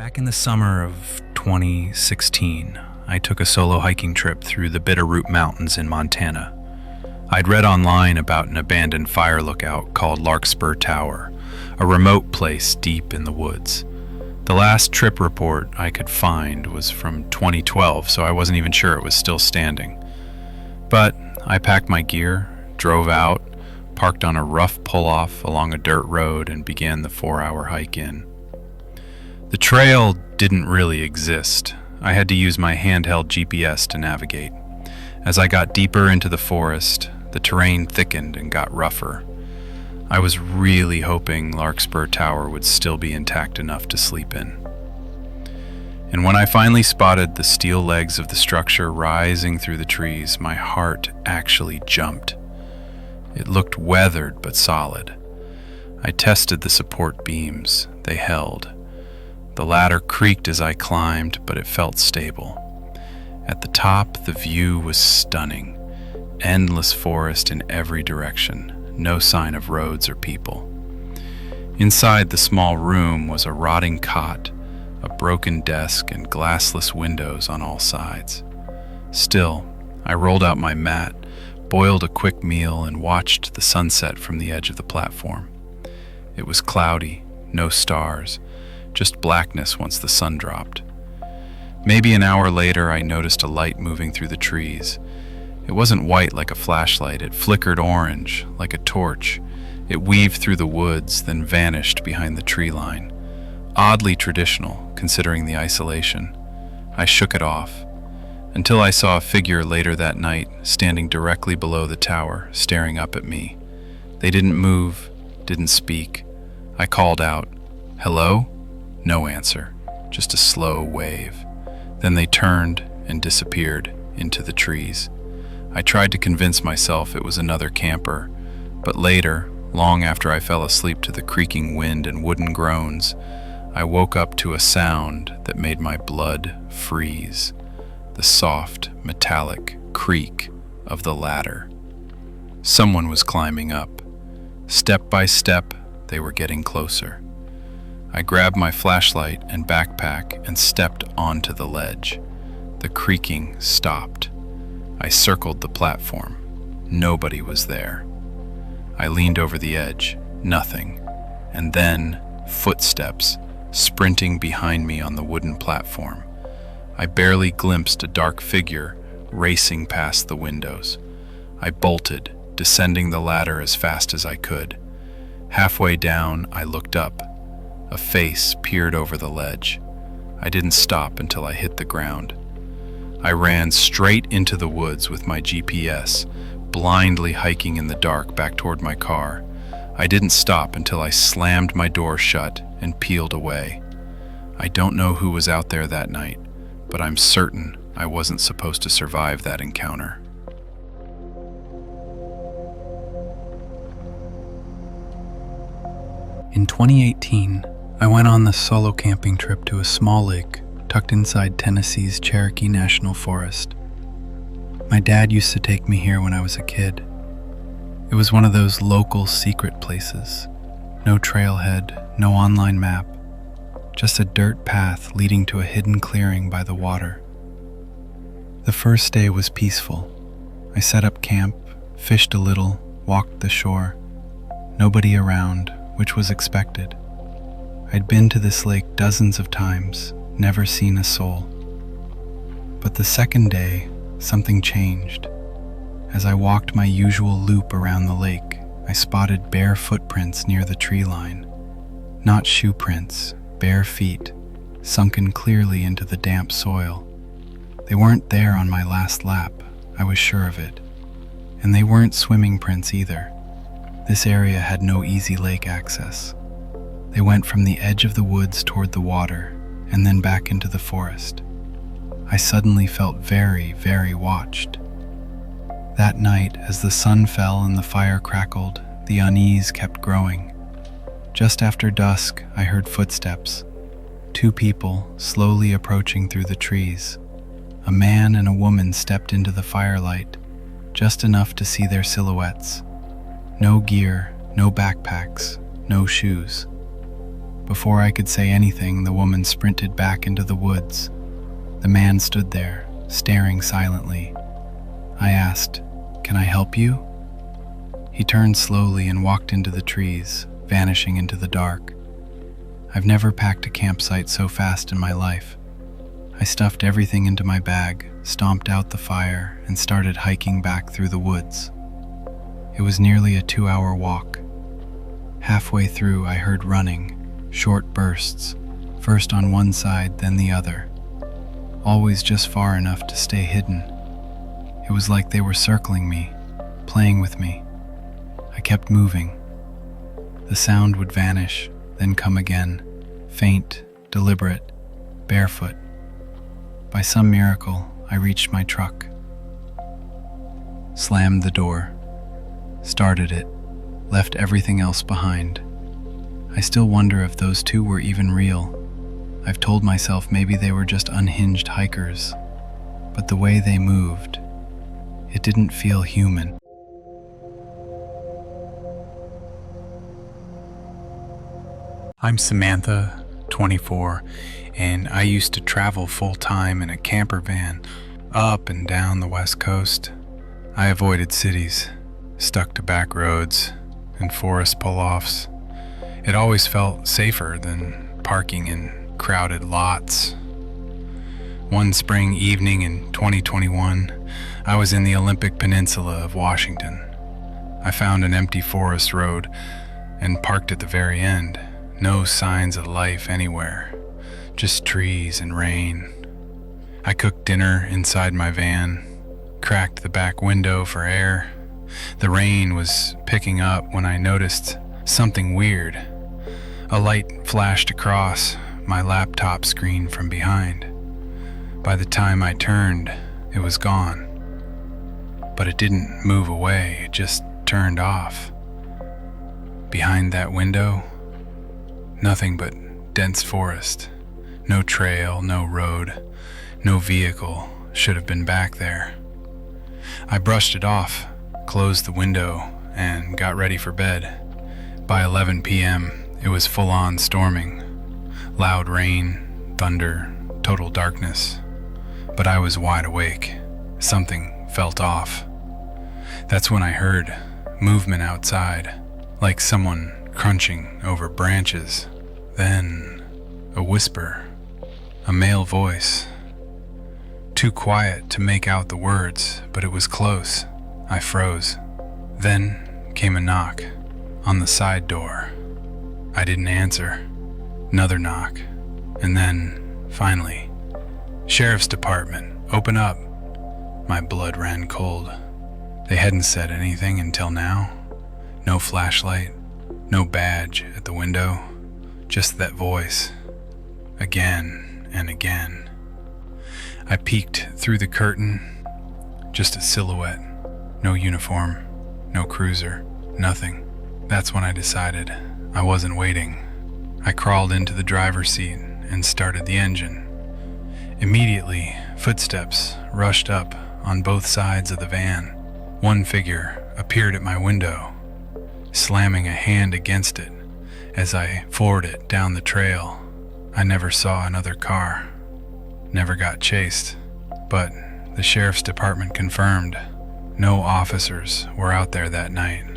Back in the summer of 2016, I took a solo hiking trip through the Bitterroot Mountains in Montana. I'd read online about an abandoned fire lookout called Larkspur Tower, a remote place deep in the woods. The last trip report I could find was from 2012, so I wasn't even sure it was still standing. But I packed my gear, drove out, parked on a rough pull-off along a dirt road, and began the 4-hour hike in. The trail didn't really exist. I had to use my handheld GPS to navigate. As I got deeper into the forest, the terrain thickened and got rougher. I was really hoping Larkspur Tower would still be intact enough to sleep in. And when I finally spotted the steel legs of the structure rising through the trees, my heart actually jumped. It looked weathered but solid. I tested the support beams. They held. The ladder creaked as I climbed, but it felt stable. At the top, the view was stunning. Endless forest in every direction, no sign of roads or people. Inside the small room was a rotting cot, a broken desk, and glassless windows on all sides. Still, I rolled out my mat, boiled a quick meal, and watched the sunset from the edge of the platform. It was cloudy, no stars, just blackness once the sun dropped. Maybe an hour later, I noticed a light moving through the trees. It wasn't white like a flashlight. It flickered orange, like a torch. It weaved through the woods, then vanished behind the tree line. Oddly traditional, considering the isolation. I shook it off, until I saw a figure later that night, standing directly below the tower, staring up at me. They didn't move, didn't speak. I called out, "Hello?" No answer, just a slow wave. Then they turned and disappeared into the trees. I tried to convince myself it was another camper, but later, long after I fell asleep to the creaking wind and wooden groans, I woke up to a sound that made my blood freeze. The soft, metallic creak of the ladder. Someone was climbing up. Step by step, they were getting closer. I grabbed my flashlight and backpack and stepped onto the ledge. The creaking stopped. I circled the platform. Nobody was there. I leaned over the edge. Nothing. And then, footsteps, sprinting behind me on the wooden platform. I barely glimpsed a dark figure racing past the windows. I bolted, descending the ladder as fast as I could. Halfway down, I looked up. A face peered over the ledge. I didn't stop until I hit the ground. I ran straight into the woods with my GPS, blindly hiking in the dark back toward my car. I didn't stop until I slammed my door shut and peeled away. I don't know who was out there that night, but I'm certain I wasn't supposed to survive that encounter. In 2018, I went on the solo camping trip to a small lake tucked inside Tennessee's Cherokee National Forest. My dad used to take me here when I was a kid. It was one of those local secret places. No trailhead, no online map, just a dirt path leading to a hidden clearing by the water. The first day was peaceful. I set up camp, fished a little, walked the shore. Nobody around, which was expected. I'd been to this lake dozens of times, never seen a soul. But the second day, something changed. As I walked my usual loop around the lake, I spotted bare footprints near the tree line. Not shoe prints, bare feet, sunken clearly into the damp soil. They weren't there on my last lap, I was sure of it. And they weren't swimming prints either. This area had no easy lake access. They went from the edge of the woods toward the water, and then back into the forest. I suddenly felt very, very watched. That night, as the sun fell and the fire crackled, the unease kept growing. Just after dusk, I heard footsteps. 2 people slowly approaching through the trees. A man and a woman stepped into the firelight, just enough to see their silhouettes. No gear, no backpacks, no shoes. Before I could say anything, the woman sprinted back into the woods. The man stood there, staring silently. I asked, "Can I help you?" He turned slowly and walked into the trees, vanishing into the dark. I've never packed a campsite so fast in my life. I stuffed everything into my bag, stomped out the fire, and started hiking back through the woods. It was nearly a 2-hour walk. Halfway through, I heard running, short bursts, first on one side, then the other, always just far enough to stay hidden. It was like they were circling me, playing with me. I kept moving. The sound would vanish, then come again, faint, deliberate, barefoot. By some miracle, I reached my truck, slammed the door, started it, left everything else behind. I still wonder if those two were even real. I've told myself maybe they were just unhinged hikers, but the way they moved, it didn't feel human. I'm Samantha, 24, and I used to travel full-time in a camper van up and down the West Coast. I avoided cities, stuck to back roads and forest pull-offs. It always felt safer than parking in crowded lots. One spring evening in 2021, I was in the Olympic Peninsula of Washington. I found an empty forest road and parked at the very end. No signs of life anywhere, just trees and rain. I cooked dinner inside my van, cracked the back window for air. The rain was picking up when I noticed something weird. A light flashed across my laptop screen from behind. By the time I turned, it was gone. But it didn't move away, it just turned off. Behind that window, nothing but dense forest. No trail, no road, no vehicle should have been back there. I brushed it off, closed the window, and got ready for bed. By 11 p.m., it was full-on storming. Loud rain, thunder, total darkness. But I was wide awake. Something felt off. That's when I heard movement outside, like someone crunching over branches. Then, a whisper, a male voice. Too quiet to make out the words, but it was close. I froze. Then came a knock on the side door. I didn't answer. Another knock. And then, finally, "Sheriff's Department, open up." My blood ran cold. They hadn't said anything until now. No flashlight, no badge at the window, just that voice, again and again. I peeked through the curtain, just a silhouette, no uniform, no cruiser, nothing. That's when I decided I wasn't waiting. I crawled into the driver's seat and started the engine. Immediately, footsteps rushed up on both sides of the van. One figure appeared at my window, slamming a hand against it as I floored it down the trail. I never saw another car, never got chased, but the sheriff's department confirmed no officers were out there that night.